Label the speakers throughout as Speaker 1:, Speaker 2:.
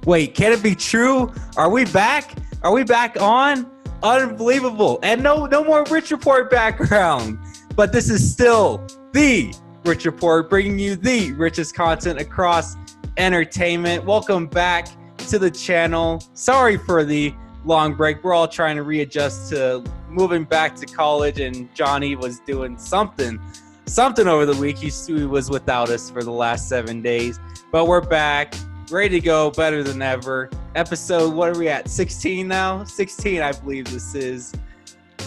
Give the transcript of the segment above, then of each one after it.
Speaker 1: Wait, can it be true? Are we back? Are we back on? Unbelievable. And no more Rich Report background. But this is still the Rich Report, bringing you the richest content across entertainment. Welcome back to the channel. Sorry for the long break. We're all trying to readjust to moving back to college, and Johnny was doing something over the week. He was without us for the last 7 days. But we're back. Ready to go, better than ever. Episode, what are we at, 16 now? 16, I believe this is.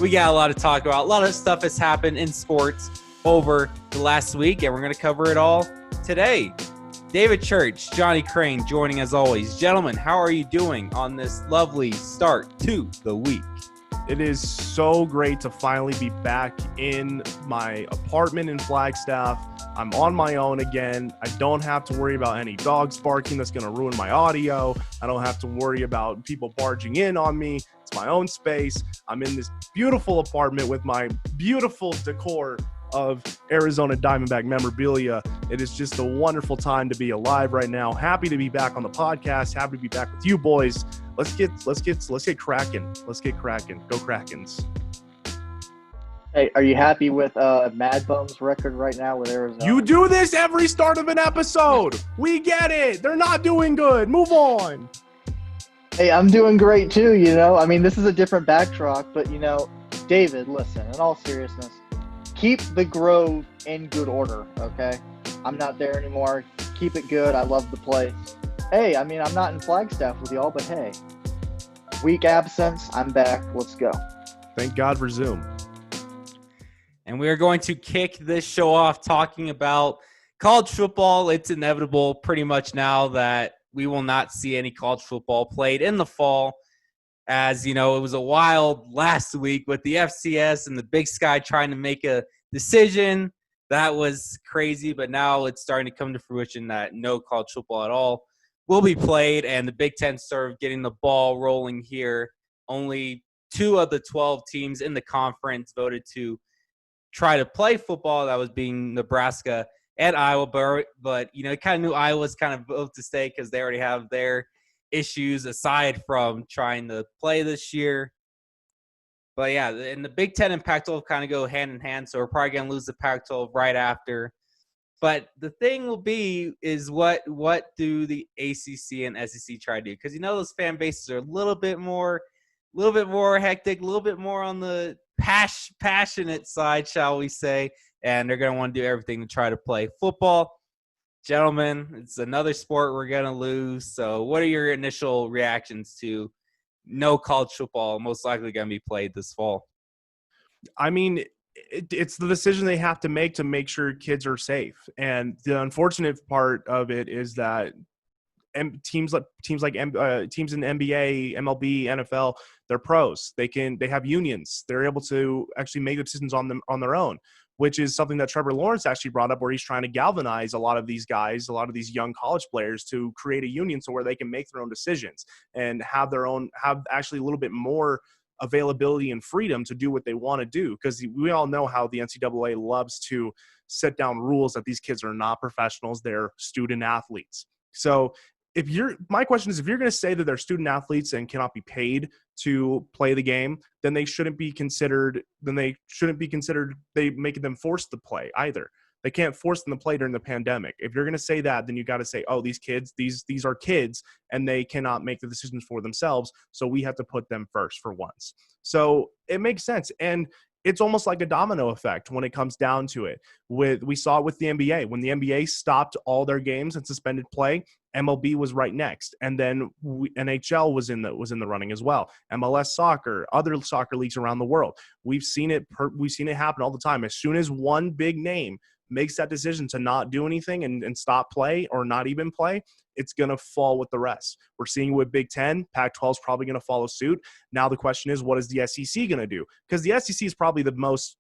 Speaker 1: We got a lot to talk about. A lot of stuff has happened in sports over the last week, and we're going to cover it all today. David Church, Johnny Crane joining as always. Gentlemen, how are you doing on this lovely start to the week?
Speaker 2: It is so great to finally be back in my apartment in Flagstaff. I'm on my own again. I don't have to worry about any dogs barking that's going to ruin my audio. I don't have to worry about people barging in on me. It's my own space. I'm in this beautiful apartment with my beautiful decor of Arizona Diamondback memorabilia. It is just a wonderful time to be alive right now. Happy to be back on the podcast. Happy to be back with you boys. Let's get cracking. Let's get cracking. Go Krakens.
Speaker 3: Hey, are you happy with Mad Bum's record right now with Arizona?
Speaker 2: You do this every start of an episode. We get it. They're not doing good. Move on.
Speaker 3: Hey, I'm doing great too, you know. I mean, this is a different backdrop, but, you know, David, listen, in all seriousness, keep the Grove in good order, okay? I'm not there anymore. Keep it good. I love the place. Hey, I mean, I'm not in Flagstaff with y'all, but hey, week absence, I'm back. Let's go.
Speaker 2: Thank God for Zoom.
Speaker 1: And we are going to kick this show off talking about college football. It's inevitable pretty much now that we will not see any college football played in the fall. As you know, it was a wild last week with the FCS and the Big Sky trying to make a decision. That was crazy, but now it's starting to come to fruition that no college football at all will be played, and the Big Ten started getting the ball rolling here. Only 2 of the 12 teams in the conference voted to try to play football. That was being Nebraska and Iowa, but you know, kind of knew Iowa's kind of vote to stay because they already have their issues aside from trying to play this year. But yeah, and the Big Ten and Pac-12 kind of go hand in hand, so we're probably going to lose the Pac-12 right after. But the thing will be is what do the ACC and SEC try to do? Because you know those fan bases are a little bit more hectic, a little bit more on the passionate side, shall we say, and they're going to want to do everything to try to play football. Gentlemen, it's another sport we're going to lose. So what are your initial reactions to no college football most likely going to be played this fall?
Speaker 2: I mean, it's the decision they have to make sure kids are safe. And the unfortunate part of it is that teams in NBA, MLB, NFL, they're pros. They have unions. They're able to actually make decisions on their own, which is something that Trevor Lawrence actually brought up, where he's trying to galvanize a lot of these guys, a lot of these young college players, to create a union so where they can make their own decisions and have actually a little bit more availability and freedom to do what they want to do. Because we all know how the NCAA loves to set down rules that these kids are not professionals, they're student athletes. So my question is, if you're going to say that they're student athletes and cannot be paid to play the game, then they shouldn't be considered they making them forced to play either. They can't force them to play during the pandemic. If you're going to say that, then you got to say, oh, these kids, these are kids, and they cannot make the decisions for themselves, so we have to put them first for once. So it makes sense. And it's almost like a domino effect when it comes down to it. We saw it with the NBA. When the NBA stopped all their games and suspended play, MLB was right next, and then NHL was in the running as well. MLS soccer, other soccer leagues around the world. We've seen it happen all the time. As soon as one big name makes that decision to not do anything and stop play or not even play, it's going to fall with the rest. We're seeing with Big Ten, Pac-12 is probably going to follow suit. Now the question is, what is the SEC going to do? Because the SEC is probably the most,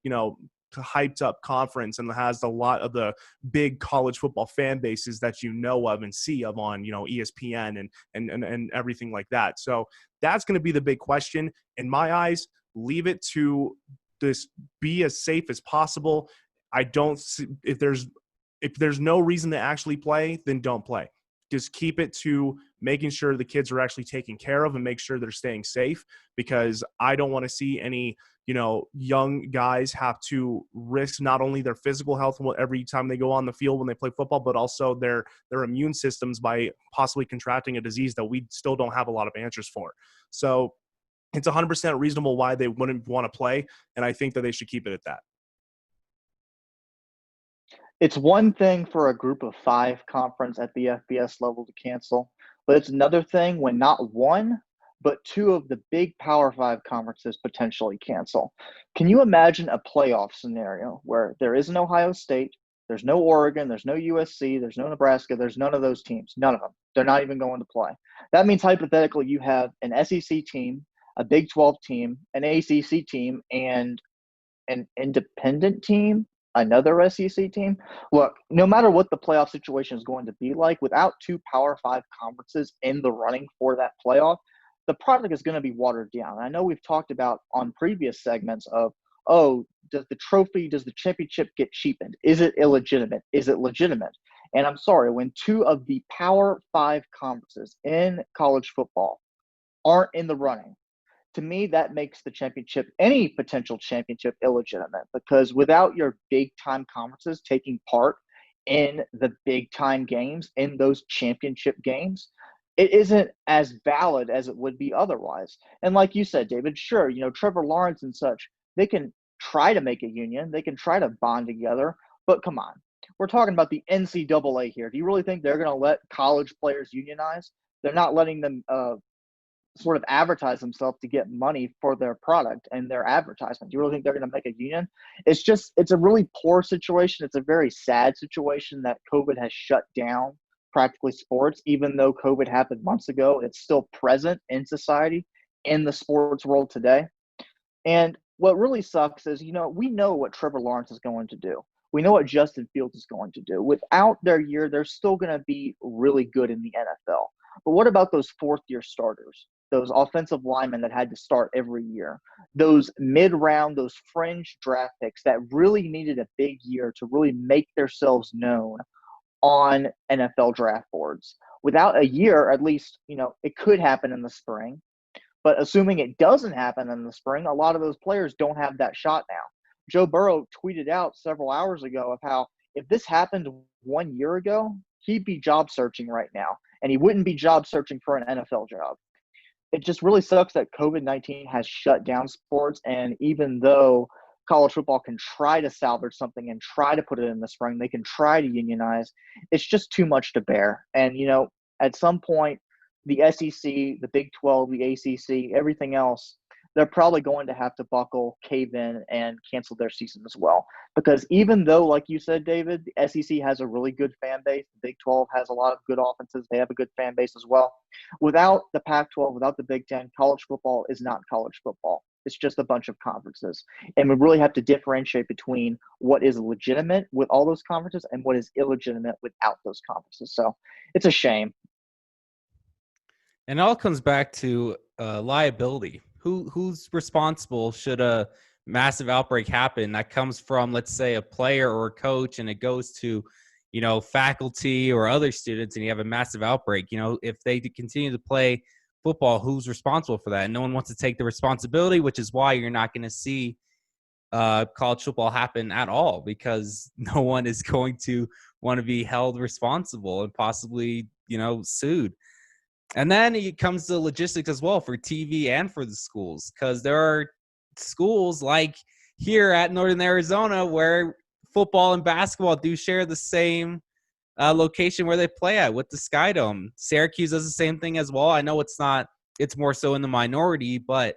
Speaker 2: hyped up conference and has a lot of the big college football fan bases that you know of and see of on, ESPN and everything like that. So that's going to be the big question. In my eyes, leave it to this, be as safe as possible. I don't see, if there's no reason to actually play, then don't play. just keep it to making sure the kids are actually taken care of and make sure they're staying safe, because I don't want to see any, young guys have to risk not only their physical health every time they go on the field when they play football, but also their immune systems by possibly contracting a disease that we still don't have a lot of answers for. So it's 100% reasonable why they wouldn't want to play, and I think that they should keep it at that.
Speaker 3: It's one thing for a group of 5 conference at the FBS level to cancel, but it's another thing when not one, but 2 of the big Power 5 conferences potentially cancel. Can you imagine a playoff scenario where there is an Ohio State, there's no Oregon, there's no USC, there's no Nebraska, there's none of those teams, none of them. They're not even going to play. That means hypothetically you have an SEC team, a Big 12 team, an ACC team, and an independent team, another SEC team. Look, no matter what the playoff situation is going to be like, without 2 Power 5 conferences in the running for that playoff, the product is going to be watered down. I know we've talked about on previous segments of, does the championship get cheapened? Is it illegitimate? Is it legitimate? And I'm sorry, when 2 of the Power 5 conferences in college football aren't in the running, to me, that makes the championship, any potential championship, illegitimate, because without your big-time conferences taking part in the big-time games, in those championship games, it isn't as valid as it would be otherwise. And like you said, David, sure, Trevor Lawrence and such, they can try to make a union. They can try to bond together. But come on, we're talking about the NCAA here. Do you really think they're going to let college players unionize? They're not letting them sort of advertise themselves to get money for their product and their advertisement. Do you really think they're going to make a union? It's a really poor situation. It's a very sad situation that COVID has shut down practically sports. Even though COVID happened months ago, it's still present in society, in the sports world today. And what really sucks is, we know what Trevor Lawrence is going to do. We know what Justin Fields is going to do. Without their year, they're still going to be really good in the NFL. But what about those fourth-year starters, those offensive linemen that had to start every year, those mid-round, those fringe draft picks that really needed a big year to really make themselves known on NFL draft boards? Without a year, at least, it could happen in the spring. But assuming it doesn't happen in the spring, a lot of those players don't have that shot now. Joe Burrow tweeted out several hours ago of how if this happened 1 year ago, he'd be job searching right now, and he wouldn't be job searching for an NFL job. It just really sucks that COVID-19 has shut down sports, and even though college football can try to salvage something and try to put it in the spring, they can try to unionize, it's just too much to bear. And, at some point, the SEC, the Big 12, the ACC, everything else, they're probably going to have to buckle, cave in, and cancel their season as well. Because even though, like you said, David, the SEC has a really good fan base, the Big 12 has a lot of good offenses, they have a good fan base as well. Without the Pac-12, without the Big 10, college football is not college football. It's just a bunch of conferences. And we really have to differentiate between what is legitimate with all those conferences and what is illegitimate without those conferences. So it's a shame.
Speaker 1: And it all comes back to liability. Who's responsible should a massive outbreak happen that comes from, let's say, a player or a coach, and it goes to, faculty or other students, and you have a massive outbreak. If they continue to play football, who's responsible for that? And no one wants to take the responsibility, which is why you're not going to see college football happen at all, because no one is going to want to be held responsible and possibly, sued. And then it comes to logistics as well for TV and for the schools, because there are schools like here at Northern Arizona where football and basketball do share the same location where they play at with the Sky Dome. Syracuse does the same thing as well. I know it's more so in the minority, but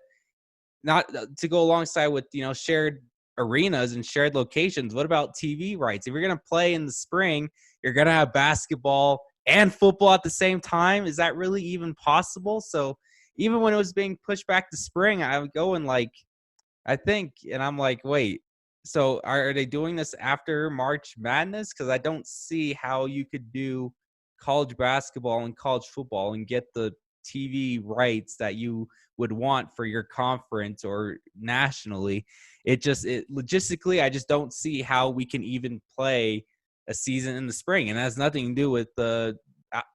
Speaker 1: not to go alongside with, shared arenas and shared locations. What about TV rights? If you're going to play in the spring, you're going to have basketball and football at the same time. Is that really even possible? So even when it was being pushed back to spring, I would go and I'm like, wait, so are they doing this after March Madness? Because I don't see how you could do college basketball and college football and get the TV rights that you would want for your conference or nationally. Logistically, I just don't see how we can even play a season in the spring. And that has nothing to do with the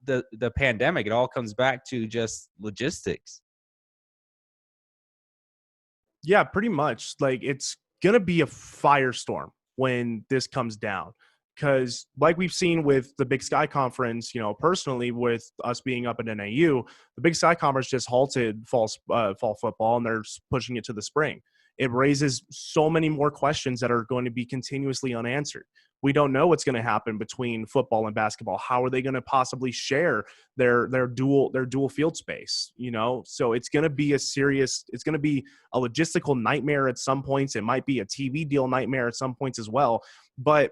Speaker 1: the pandemic. It all comes back to just logistics.
Speaker 2: Yeah, pretty much. Like, it's going to be a firestorm when this comes down. Because like we've seen with the Big Sky Conference, personally with us being up at NAU, the Big Sky Conference just halted fall football, and they're pushing it to the spring. It raises so many more questions that are going to be continuously unanswered. We don't know what's going to happen between football and basketball. How are they going to possibly share their dual field space? So it's going to be it's going to be a logistical nightmare at some points. It might be a TV deal nightmare at some points as well. But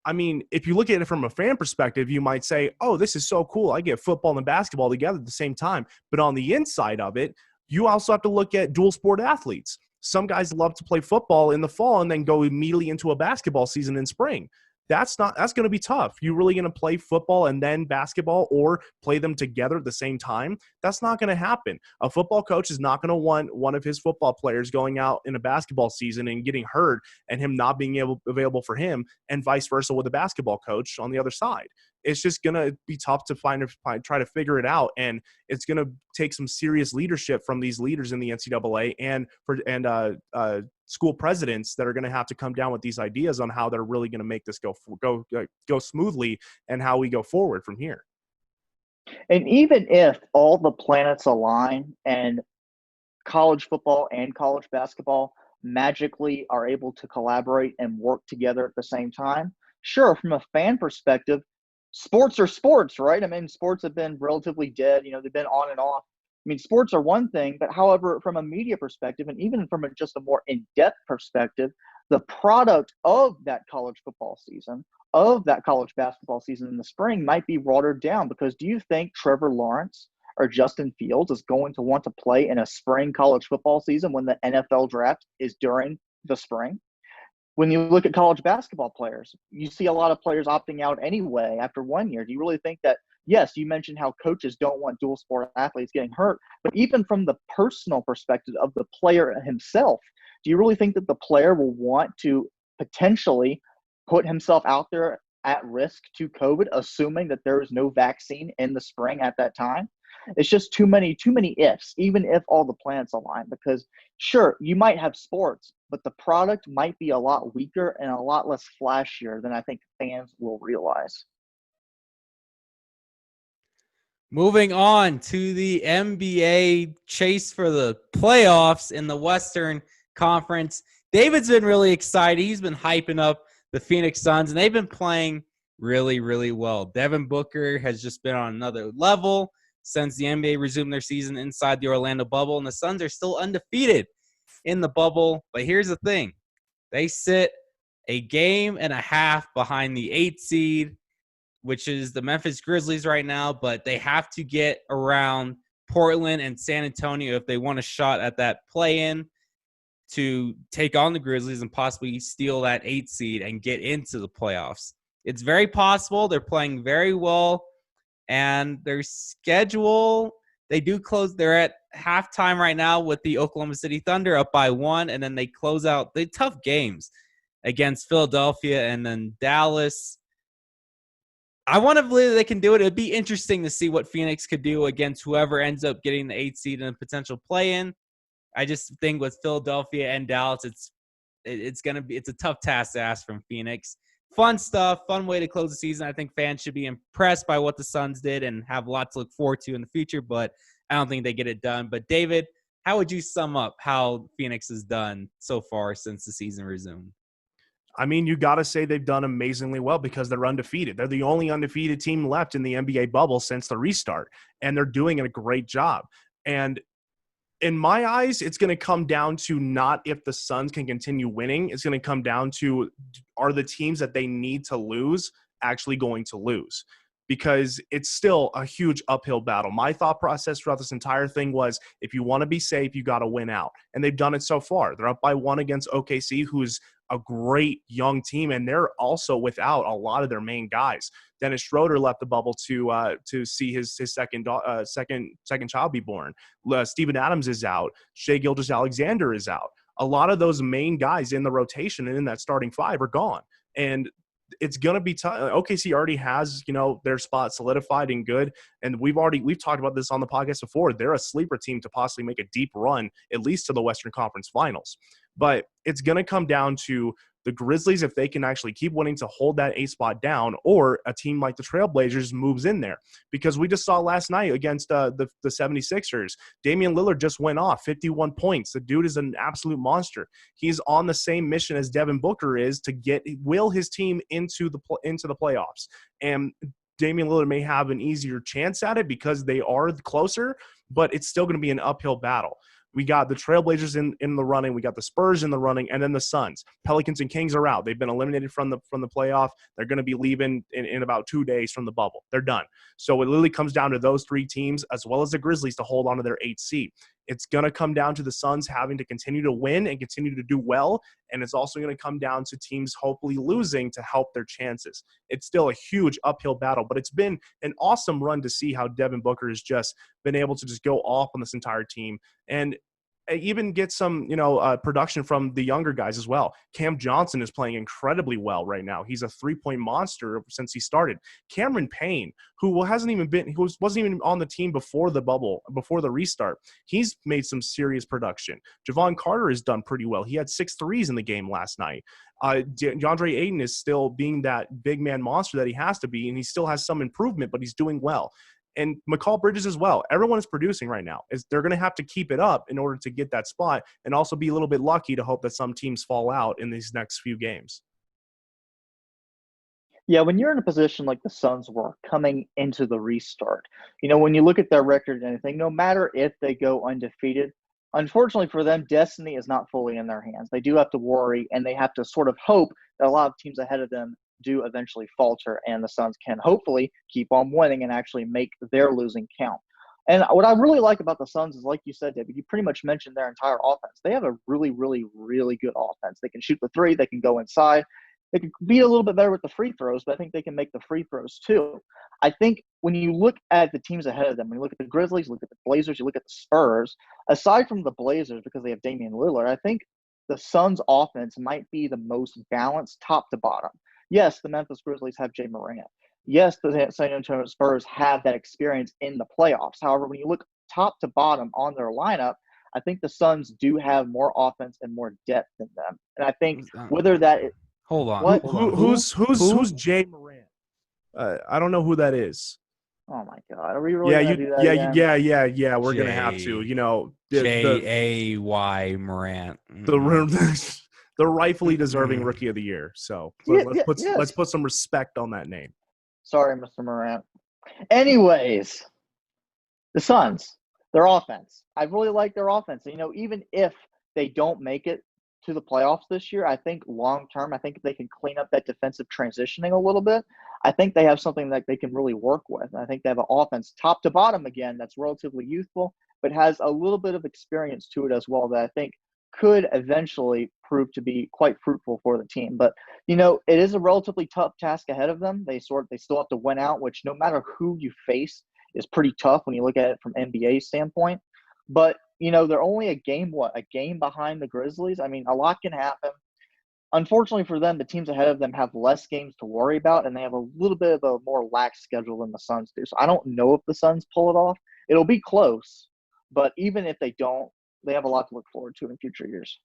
Speaker 2: I mean, if you look at it from a fan perspective, you might say, oh, this is so cool. I get football and basketball together at the same time. But on the inside of it, you also have to look at dual sport athletes. Some guys love to play football in the fall and then go immediately into a basketball season in spring. That's going to be tough. You really going to play football and then basketball, or play them together at the same time? That's not going to happen. A football coach is not going to want one of his football players going out in a basketball season and getting hurt and him not being available for him, and vice versa with a basketball coach on the other side. It's just going to be tough to try to figure it out. And it's going to take some serious leadership from these leaders in the NCAA and school presidents that are going to have to come down with these ideas on how they're really going to make this go smoothly, and how we go forward from here.
Speaker 3: And even if all the planets align and college football and college basketball magically are able to collaborate and work together at the same time, sure, from a fan perspective, sports are sports, right? I mean, sports have been relatively dead. They've been on and off. I mean, sports are one thing, but however, from a media perspective, and even from just a more in-depth perspective, the product of that college football season, of that college basketball season in the spring, might be watered down. Because do you think Trevor Lawrence or Justin Fields is going to want to play in a spring college football season when the NFL draft is during the spring? When you look at college basketball players, you see a lot of players opting out anyway after 1 year. Do you really think that, yes, you mentioned how coaches don't want dual sport athletes getting hurt, but even from the personal perspective of the player himself, do you really think that the player will want to potentially put himself out there at risk to COVID, assuming that there is no vaccine in the spring at that time? It's just too many ifs, even if all the planets align. Because sure, you might have sports, but the product might be a lot weaker and a lot less flashier than I think fans will realize.
Speaker 1: Moving on to the NBA chase for the playoffs in the Western Conference. David's been really excited. He's been hyping up the Phoenix Suns, and they've been playing really, really well. Devin Booker has just been on another level since the NBA resumed their season inside the Orlando bubble, and the Suns are still undefeated in the bubble. But here's the thing. They sit a game and a half behind the 8th seed, which is the Memphis Grizzlies right now, but they have to get around Portland and San Antonio if they want a shot at that play-in to take on the Grizzlies and possibly steal that 8th seed and get into the playoffs. It's very possible. They're playing very well. And their schedule, they do close. They're at halftime right now with the Oklahoma City Thunder up by 1, and then they close out the tough games against Philadelphia and then Dallas. I want to believe they can do it. It'd be interesting to see what Phoenix could do against whoever ends up getting the 8th seed in a potential play-in. I just think with Philadelphia and Dallas, it's a tough task to ask from Phoenix. Fun stuff, fun way to close the season. I think fans should be impressed by what the Suns did and have a lot to look forward to in the future, but I don't think they get it done. But David, how would you sum up how Phoenix has done so far since the season resumed?
Speaker 2: I mean, you got to say they've done amazingly well because they're undefeated. They're the only undefeated team left in the NBA bubble since the restart, and they're doing a great job. And in my eyes, it's going to come down to not if the Suns can continue winning. It's going to come down to, are the teams that they need to lose actually going to lose? Because it's still a huge uphill battle. My thought process throughout this entire thing was, if you want to be safe, you got to win out. And they've done it so far. They're up by 1 against OKC, who's a great young team, and they're also without a lot of their main guys. Dennis Schroeder left the bubble to see his second child be born. Steven Adams is out. Shai Gilgeous-Alexander is out. A lot of those main guys in the rotation and in that starting 5 are gone. And it's going to be tough. OKC already has, their spot solidified and good. And we've talked about this on the podcast before. They're a sleeper team to possibly make a deep run, at least to the Western Conference Finals. But it's going to come down to the Grizzlies, if they can actually keep winning, to hold that 8 spot down, or a team like the Trailblazers moves in there. Because we just saw last night against the 76ers, Damian Lillard just went off 51 points. The dude is an absolute monster. He's on the same mission as Devin Booker is to will his team into the playoffs. And Damian Lillard may have an easier chance at it because they are closer, but it's still going to be an uphill battle. We got the Trailblazers in the running. We got the Spurs in the running, and then the Suns. Pelicans and Kings are out. They've been eliminated from the playoff. They're going to be leaving in about 2 days from the bubble. They're done. So it literally comes down to those 3 teams, as well as the Grizzlies, to hold on to their 8th seed. It's going to come down to the Suns having to continue to win and continue to do well, and it's also going to come down to teams hopefully losing to help their chances. It's still a huge uphill battle, but it's been an awesome run to see how Devin Booker has just been able to just go off on this entire team. And even get some, production from the younger guys as well. Cam Johnson is playing incredibly well right now. He's a 3-point monster since he started. Cameron Payne, who wasn't even on the team before the bubble, before the restart, he's made some serious production. Javon Carter has done pretty well. He had 6 threes in the game last night. DeAndre Ayton is still being that big man monster that he has to be, and he still has some improvement, but he's doing well. And McCall Bridges as well. Everyone is producing right now. They're going to have to keep it up in order to get that spot, and also be a little bit lucky to hope that some teams fall out in these next few games.
Speaker 3: Yeah, when you're in a position like the Suns were coming into the restart, when you look at their record and anything, no matter if they go undefeated, unfortunately for them, destiny is not fully in their hands. They do have to worry, and they have to sort of hope that a lot of teams ahead of them do eventually falter, and the Suns can hopefully keep on winning and actually make their losing count. And what I really like about the Suns is, like you said, David, you pretty much mentioned their entire offense. They have a really, really, really good offense. They can shoot the 3. They can go inside. They can be a little bit better with the free throws, but I think they can make the free throws too. I think when you look at the teams ahead of them, when you look at the Grizzlies, you look at the Blazers, you look at the Spurs, aside from the Blazers because they have Damian Lillard, I think the Suns' offense might be the most balanced top to bottom. Yes, the Memphis Grizzlies have Jay Morant. Yes, the San Antonio Spurs have that experience in the playoffs. However, when you look top to bottom on their lineup, I think the Suns do have more offense and more depth than them. And I think whether that –
Speaker 1: Hold on.
Speaker 3: What?
Speaker 2: Who's Jay Morant? I don't know who that is.
Speaker 3: Oh, my God. Are we really going to do that again?
Speaker 2: Yeah. We're going to have to.
Speaker 1: J-A-Y Morant.
Speaker 2: The rightfully deserving Rookie of the Year. So let's put some respect on that name.
Speaker 3: Sorry, Mr. Morant. Anyways, the Suns, their offense. I really like their offense. Even if they don't make it to the playoffs this year, I think long term, I think if they can clean up that defensive transitioning a little bit, I think they have something that they can really work with. And I think they have an offense top to bottom again that's relatively youthful, but has a little bit of experience to it as well that I think could eventually prove to be quite fruitful for the team. But, it is a relatively tough task ahead of them. They still have to win out, which no matter who you face is pretty tough when you look at it from NBA standpoint. But, they're only a game behind the Grizzlies. I mean, a lot can happen. Unfortunately for them, the teams ahead of them have less games to worry about, and they have a little bit of a more lax schedule than the Suns do. So I don't know if the Suns pull it off. It'll be close, but even if they don't, they have a lot to look forward to in future years.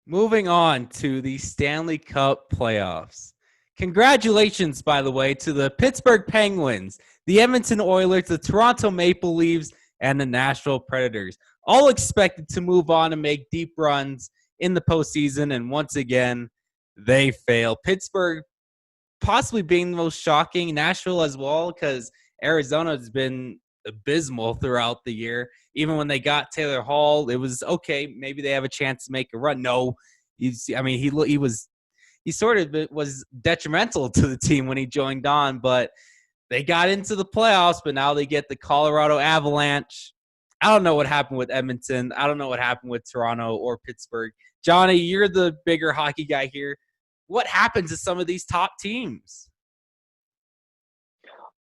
Speaker 1: Moving on to the Stanley Cup Playoffs. Congratulations, by the way, to the Pittsburgh Penguins, the Edmonton Oilers, the Toronto Maple Leafs, and the Nashville Predators, all expected to move on and make deep runs in the postseason, and once again, they fail. Pittsburgh possibly being the most shocking, Nashville as well, because Arizona has been abysmal throughout the year. Even when they got Taylor Hall, it was okay. Maybe they have a chance to make a run. No, he sort of was detrimental to the team when he joined on, but they got into the playoffs, but now they get the Colorado Avalanche. I don't know what happened with Edmonton. I don't know what happened with Toronto or Pittsburgh. Johnny, you're the bigger hockey guy here. What happened to some of these top teams?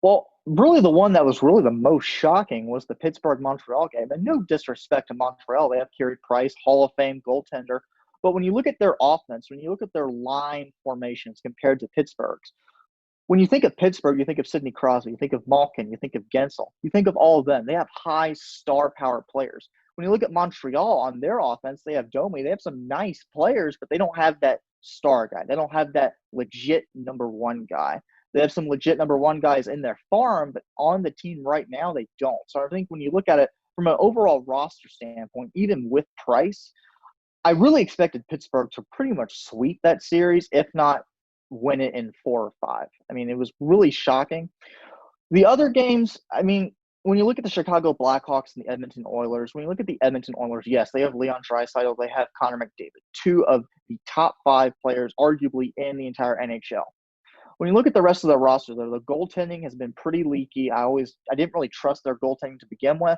Speaker 3: Well, really the one that was really the most shocking was the Pittsburgh-Montreal game. And no disrespect to Montreal. They have Carey Price, Hall of Fame goaltender. But when you look at their offense, when you look at their line formations compared to Pittsburgh's, when you think of Pittsburgh, you think of Sidney Crosby, you think of Malkin, you think of Gensel, you think of all of them. They have high star power players. When you look at Montreal on their offense, they have Domi. They have some nice players, but they don't have that star guy. They don't have that legit number one guy. They have some legit number one guys in their farm, but on the team right now, they don't. So I think when you look at it from an overall roster standpoint, even with Price, I really expected Pittsburgh to pretty much sweep that series, if not win it in 4 or 5. I mean, it was really shocking. The other games, I mean, when you look at the Chicago Blackhawks and the Edmonton Oilers, when you look at the Edmonton Oilers, yes, they have Leon Draisaitl, they have Connor McDavid, 2 of the top 5 players arguably in the entire NHL. When you look at the rest of the roster, though, the goaltending has been pretty leaky. I didn't really trust their goaltending to begin with.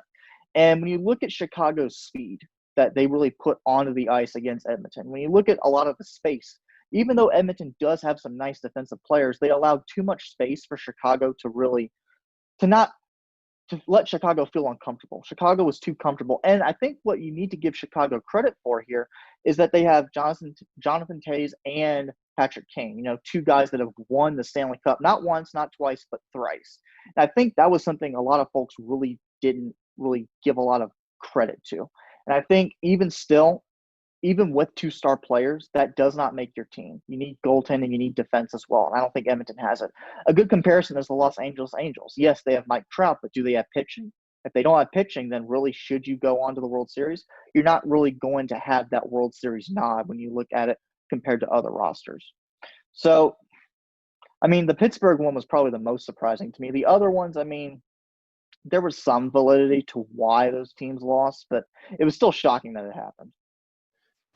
Speaker 3: And when you look at Chicago's speed that they really put onto the ice against Edmonton, when you look at a lot of the space, even though Edmonton does have some nice defensive players, they allowed too much space for Chicago to let Chicago feel uncomfortable. Chicago was too comfortable. And I think what you need to give Chicago credit for here is that they have Jonathan Toews and Patrick Kane, 2 guys that have won the Stanley Cup, not once, not twice, but thrice. And I think that was something a lot of folks really didn't really give a lot of credit to. And I think even still, even with 2-star players, that does not make your team. You need goaltending, you need defense as well. And I don't think Edmonton has it. A good comparison is the Los Angeles Angels. Yes, they have Mike Trout, but do they have pitching? If they don't have pitching, then really should you go on to the World Series? You're not really going to have that World Series nod when you look at it compared to other rosters. So, I mean, the Pittsburgh one was probably the most surprising to me. The other ones, I mean, there was some validity to why those teams lost, but it was still shocking that it happened.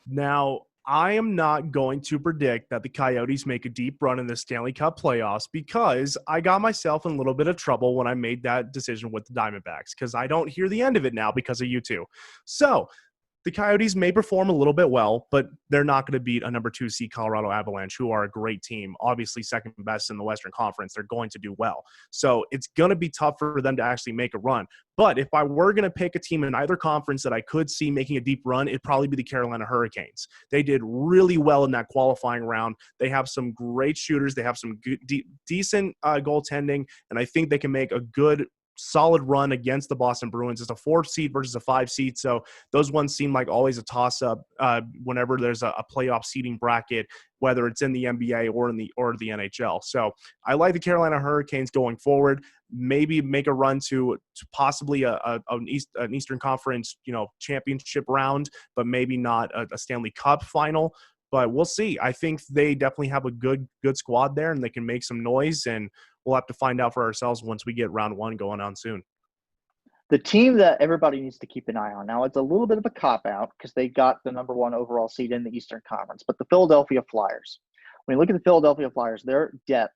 Speaker 2: Now, I am not going to predict that the Coyotes make a deep run in the Stanley Cup playoffs because I got myself in a little bit of trouble when I made that decision with the Diamondbacks because I don't hear the end of it now because of you two. So the Coyotes may perform a little bit well, but they're not going to beat a number 2 seed Colorado Avalanche, who are a great team, obviously second best in the Western Conference. They're going to do well. So it's going to be tough for them to actually make a run. But if I were going to pick a team in either conference that I could see making a deep run, it'd probably be the Carolina Hurricanes. They did really well in that qualifying round. They have some great shooters. They have some good, decent goaltending, and I think they can make a good solid run against the Boston Bruins. It's a 4 seed versus a 5 seed, so those ones seem like always a toss-up whenever there's a playoff seeding bracket, whether it's in the NBA or the NHL. So I like the Carolina Hurricanes going forward. Maybe make a run to possibly an Eastern Conference championship round, but maybe not a Stanley Cup final. But we'll see. I think they definitely have a good squad there, and they can make some noise, and we'll have to find out for ourselves once we get round 1 going on soon.
Speaker 3: The team that everybody needs to keep an eye on. Now, it's a little bit of a cop-out because they got the number 1 overall seed in the Eastern Conference, but the Philadelphia Flyers. When you look at the Philadelphia Flyers, their depth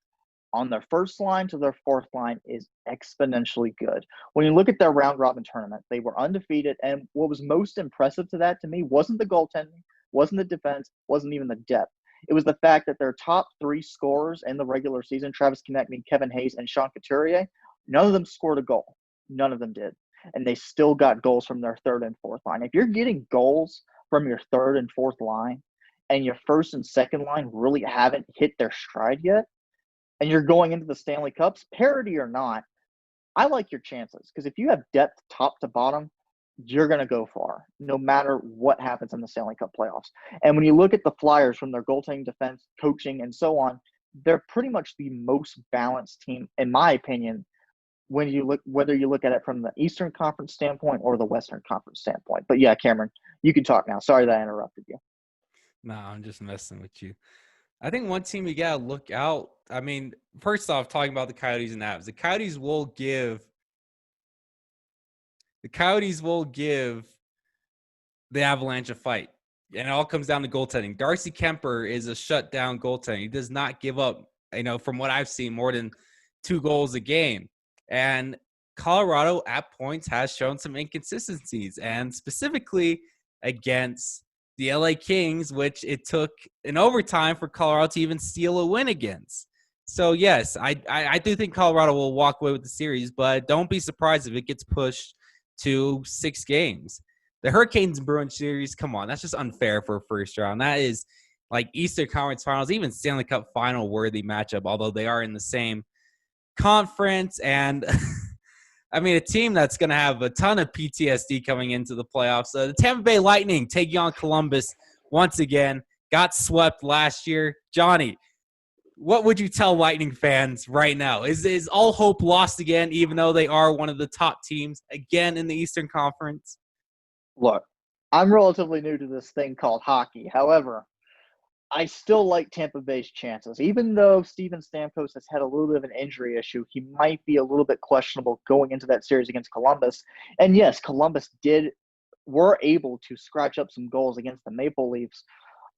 Speaker 3: on their first line to their fourth line is exponentially good. When you look at their round-robin tournament, they were undefeated, and what was most impressive to that to me wasn't the goaltending, wasn't the defense, wasn't even the depth. It was the fact that their top 3 scorers in the regular season, Travis Konechny, Kevin Hayes, and Sean Couturier, none of them scored a goal. None of them did. And they still got goals from their third and fourth line. If you're getting goals from your third and fourth line and your first and second line really haven't hit their stride yet, and you're going into the Stanley Cups, parity or not, I like your chances. Because if you have depth top to bottom, you're going to go far, no matter what happens in the Stanley Cup playoffs. And when you look at the Flyers from their goaltending, defense, coaching, and so on, they're pretty much the most balanced team, in my opinion, when you look, whether you look at it from the Eastern Conference standpoint or the Western Conference standpoint. But yeah, Cameron, you can talk now. Sorry that I interrupted you.
Speaker 1: No, I'm just messing with you. I think one team you got to look out. I mean, first off, talking about the Coyotes and Avs, the Coyotes will give the Avalanche a fight. And it all comes down to goaltending. Darcy Kemper is a shutdown goaltender. He does not give up, from what I've seen, more than 2 goals a game. And Colorado at points has shown some inconsistencies, and specifically against the LA Kings, which it took an overtime for Colorado to even steal a win against. So, yes, I do think Colorado will walk away with the series, but don't be surprised if it gets pushed to 6 games. The Hurricanes and Bruins series, come on, that's just unfair for a first round. That is like Eastern Conference Finals, even Stanley Cup final worthy matchup, although they are in the same conference. And I mean, a team that's going to have a ton of PTSD coming into the playoffs. The Tampa Bay Lightning taking on Columbus once again, got swept last year. Johnny, what would you tell Lightning fans right now? Is all hope lost again, even though they are one of the top teams again in the Eastern Conference?
Speaker 3: Look, I'm relatively new to this thing called hockey. However, I still like Tampa Bay's chances. Even though Steven Stamkos has had a little bit of an injury issue, he might be a little bit questionable going into that series against Columbus. And yes, Columbus were able to scratch up some goals against the Maple Leafs.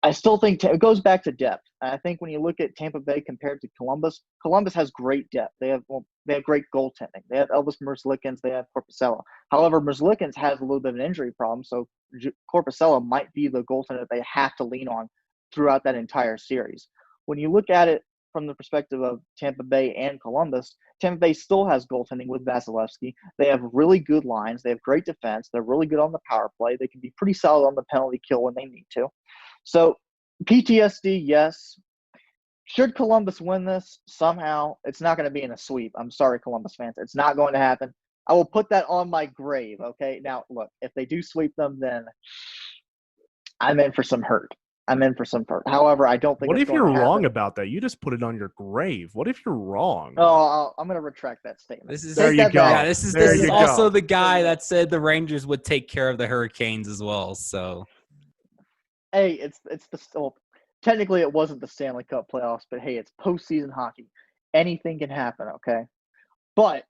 Speaker 3: I still think it goes back to depth. I think when you look at Tampa Bay compared to Columbus, Columbus has great depth. They have great goaltending. They have Elvis Merzlikins. They have Korpisalo. However, Merzlikins has a little bit of an injury problem, so Korpisalo might be the goaltender that they have to lean on throughout that entire series. When you look at it from the perspective of Tampa Bay and Columbus, Tampa Bay still has goaltending with Vasilevsky. They have really good lines. They have great defense. They're really good on the power play. They can be pretty solid on the penalty kill when they need to. So PTSD, yes. Should Columbus win this somehow, it's not going to be in a sweep. I'm sorry, Columbus fans. It's not going to happen. I will put that on my grave, okay? Now, look, if they do sweep them, then I'm in for some hurt. However, I don't think
Speaker 2: What
Speaker 3: it's
Speaker 2: if
Speaker 3: going
Speaker 2: you're
Speaker 3: to happen.
Speaker 2: wrong about that? You just put it on your grave. What if you're wrong?
Speaker 3: Oh, I'm going to retract that statement.
Speaker 1: This is
Speaker 2: There you go.
Speaker 1: Yeah, this is also the guy that said the Rangers would take care of the Hurricanes as well. So,
Speaker 3: hey, it's well, technically it wasn't the Stanley Cup playoffs, but hey, it's postseason hockey. Anything can happen, okay? But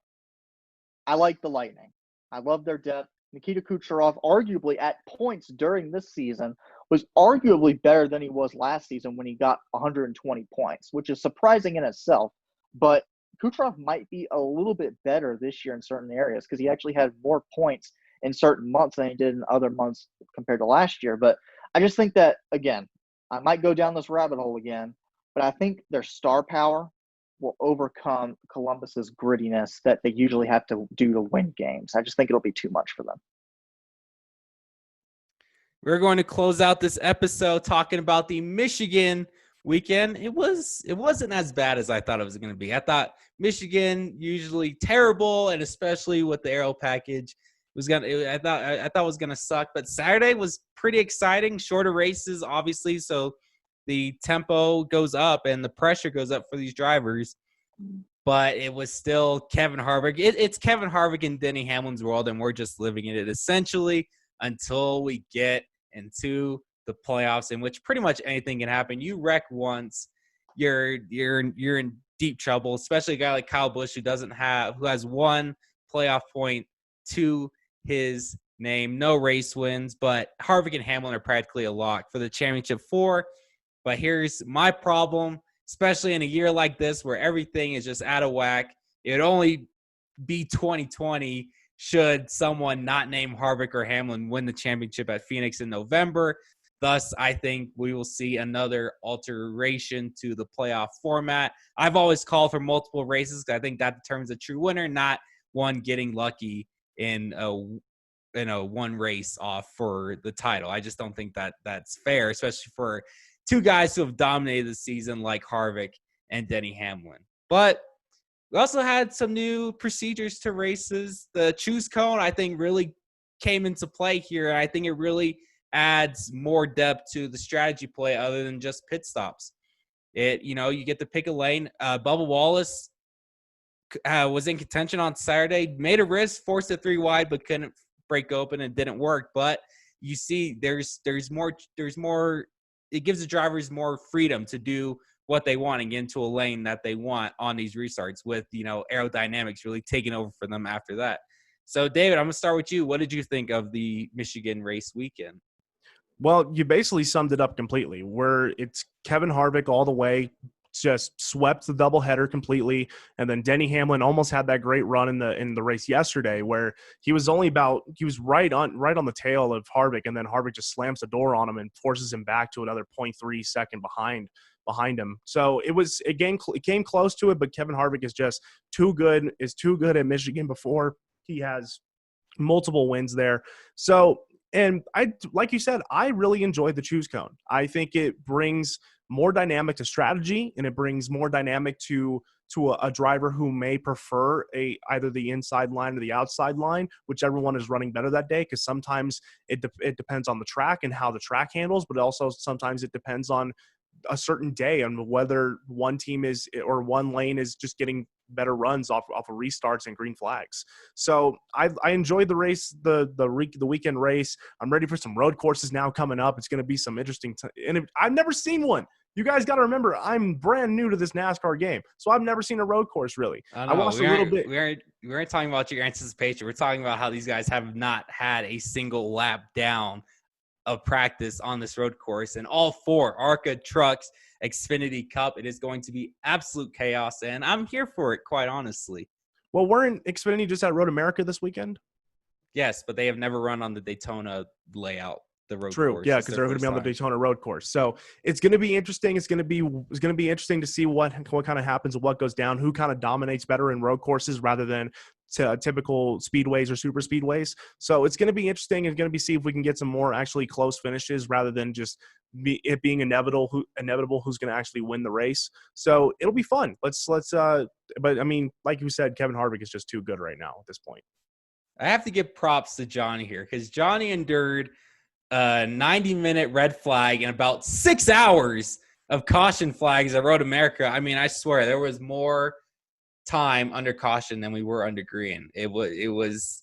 Speaker 3: I like the Lightning. I love their depth. Nikita Kucherov, arguably at points during this season, was arguably better than he was last season when he got 120 points, which is surprising in itself. But Kucherov might be a little bit better this year in certain areas because he actually had more points in certain months than he did in other months compared to last year. But I just think that, again, I might go down this rabbit hole again, but I think their star power will overcome Columbus's grittiness that they usually have to do to win games. I just think it'll be too much for them.
Speaker 1: We're going to close out this episode talking about the Michigan weekend. It wasn't as bad as I thought it was going to be. I thought Michigan usually terrible, and especially with the aero package, I thought it was gonna suck. But Saturday was pretty exciting. Shorter races, obviously, so the tempo goes up and the pressure goes up for these drivers. But it was still Kevin Harvick. It's Kevin Harvick and Denny Hamlin's world, and we're just living in it essentially until we get into the playoffs, in which pretty much anything can happen. You wreck once, you're in deep trouble. Especially a guy like Kyle Busch who has one playoff point to his name, no race wins. But Harvick and Hamlin are practically a lock for the championship 4. But here's my problem. Especially in a year like this where everything is just out of whack. It would only be 2020 should someone not named Harvick or Hamlin win the championship at Phoenix in November. Thus, I think we will see another alteration to the playoff format. I've always called for multiple races because I think that determines a true winner, not one getting lucky in a one race off for the title. I just don't think that that's fair, especially for two guys who have dominated the season like Harvick and Denny Hamlin. But we also had some new procedures to races. The choose cone, I think, really came into play here. And I think it really adds more depth to the strategy play other than just pit stops. You get to pick a lane. Bubba Wallace was in contention on Saturday, made a risk, forced it 3 wide, but couldn't break open and didn't work. But you see there's more. It gives the drivers more freedom to do what they want and get into a lane that they want on these restarts with, aerodynamics really taking over for them after that. So, David, I'm going to start with you. What did you think of the Michigan race weekend?
Speaker 2: Well, you basically summed it up completely, where it's Kevin Harvick all the way, just swept the doubleheader completely, and then Denny Hamlin almost had that great run in the race yesterday, where he was right on the tail of Harvick, and then Harvick just slams the door on him and forces him back to another 0.3 second behind him. So it came close to it, but Kevin Harvick is just too good at Michigan before. He has multiple wins there. So And like you said, I really enjoyed the choose cone. I think it brings more dynamic to strategy, and it brings more dynamic to a driver who may prefer either the inside line or the outside line, whichever one is running better that day. Because sometimes it depends on the track and how the track handles, but also sometimes it depends on a certain day on whether one team is or one lane is just getting better runs off of restarts and green flags. So I enjoyed the race, the weekend race. I'm ready for some road courses now coming up. It's going to be some interesting and I've never seen one. You guys got to remember, I'm brand new to this NASCAR game, so I've never seen a road course really. I watched a little bit.
Speaker 1: We aren't talking about your anticipation. We're talking about how these guys have not had a single lap down of practice on this road course, and all 4 ARCA trucks, Xfinity Cup. It is going to be absolute chaos, and I'm here for it, quite honestly.
Speaker 2: Well, weren't Xfinity just at Road America this weekend?
Speaker 1: Yes, but they have never run on the Daytona layout. The road
Speaker 2: True,
Speaker 1: course.
Speaker 2: yeah, because they're going to be on the Daytona road course. So it's going to be interesting. It's going to be interesting to see what kind of happens and what goes down, who kind of dominates better in road courses rather than typical speedways or super speedways. So it's going to be interesting. It's going to be see if we can get some more actually close finishes rather than just it being inevitable who's going to actually win the race. So it'll be fun. Let's but I mean, like you said, Kevin Harvick is just too good right now at this point.
Speaker 1: I have to give props to Johnny here because Johnny endured a 90-minute red flag and about 6 hours of caution flags at Road America. I mean, I swear there was more time under caution than we were under green. It was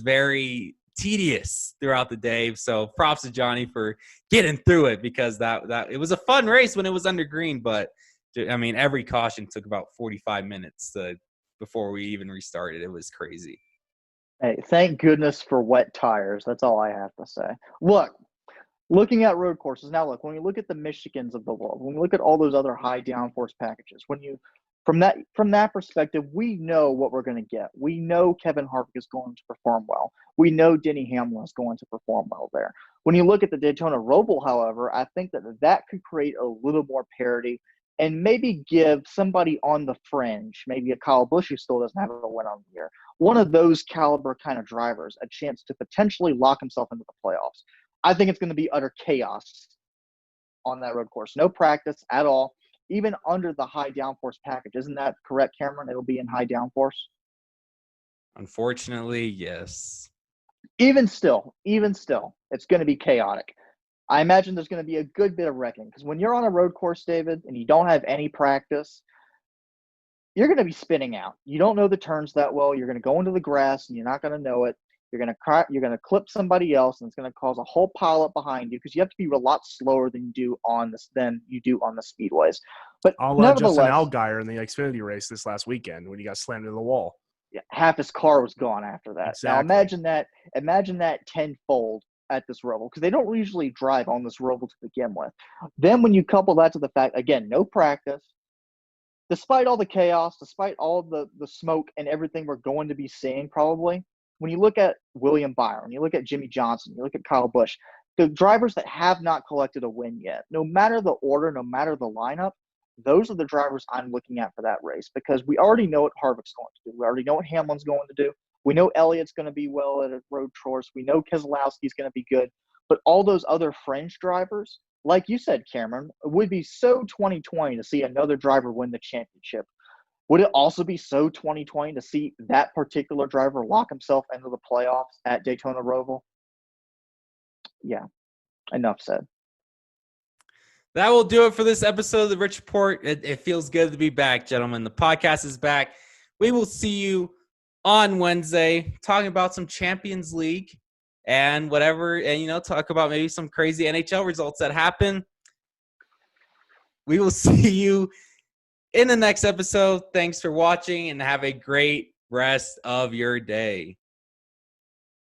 Speaker 1: very tedious throughout the day. So props to Johnny for getting through it, because that it was a fun race when it was under green. But I mean, every caution took about 45 minutes before we even restarted. It was crazy.
Speaker 3: Hey, thank goodness for wet tires. That's all I have to say. Looking at road courses now. When you look at the Michigans of the world, when you look at all those other high downforce packages, from that perspective, we know what we're going to get. We know Kevin Harvick is going to perform well. We know Denny Hamlin is going to perform well there. When you look at the Daytona Roval, however, I think that could create a little more parity and maybe give somebody on the fringe, maybe a Kyle Busch who still doesn't have a win on the year, one of those caliber kind of drivers, a chance to potentially lock himself into the playoffs. I think it's going to be utter chaos on that road course. No practice at all, even under the high downforce package. Isn't that correct, Cameron? It'll be in high downforce?
Speaker 1: Unfortunately, yes.
Speaker 3: Even still, it's going to be chaotic. I imagine there's going to be a good bit of wrecking, because when you're on a road course, David, and you don't have any practice, you're going to be spinning out. You don't know the turns that well. You're going to go into the grass, and you're not going to know it. You're going to clip somebody else, and it's going to cause a whole pileup behind you, because you have to be a lot slower than you do on the speedways. But
Speaker 2: Justin Allgaier in the Xfinity race this last weekend when he got slammed into the wall.
Speaker 3: Yeah, half his car was gone after that.
Speaker 2: Exactly.
Speaker 3: Now imagine that tenfold at this Roval, because they don't usually drive on this Roval to begin with. Then when you couple that to the fact, again, no practice, despite all the chaos, despite all the smoke and everything we're going to be seeing probably, when you look at William Byron, you look at Jimmy Johnson, you look at Kyle Busch, the drivers that have not collected a win yet, no matter the order, no matter the lineup, those are the drivers I'm looking at for that race, because we already know what Harvick's going to do. We already know what Hamlin's going to do. We know Elliott's going to be well at a road course. We know Keselowski's going to be good. But all those other fringe drivers, like you said, Cameron, it would be so 2020 to see another driver win the championship. Would it also be so 2020 to see that particular driver lock himself into the playoffs at Daytona Roval? Yeah, enough said.
Speaker 1: That will do it for this episode of the Rich Report. It feels good to be back, gentlemen. The podcast is back. We will see you on Wednesday talking about some Champions League and whatever, and, talk about maybe some crazy NHL results that happen. We will see you in the next episode. Thanks for watching, and have a great rest of your day.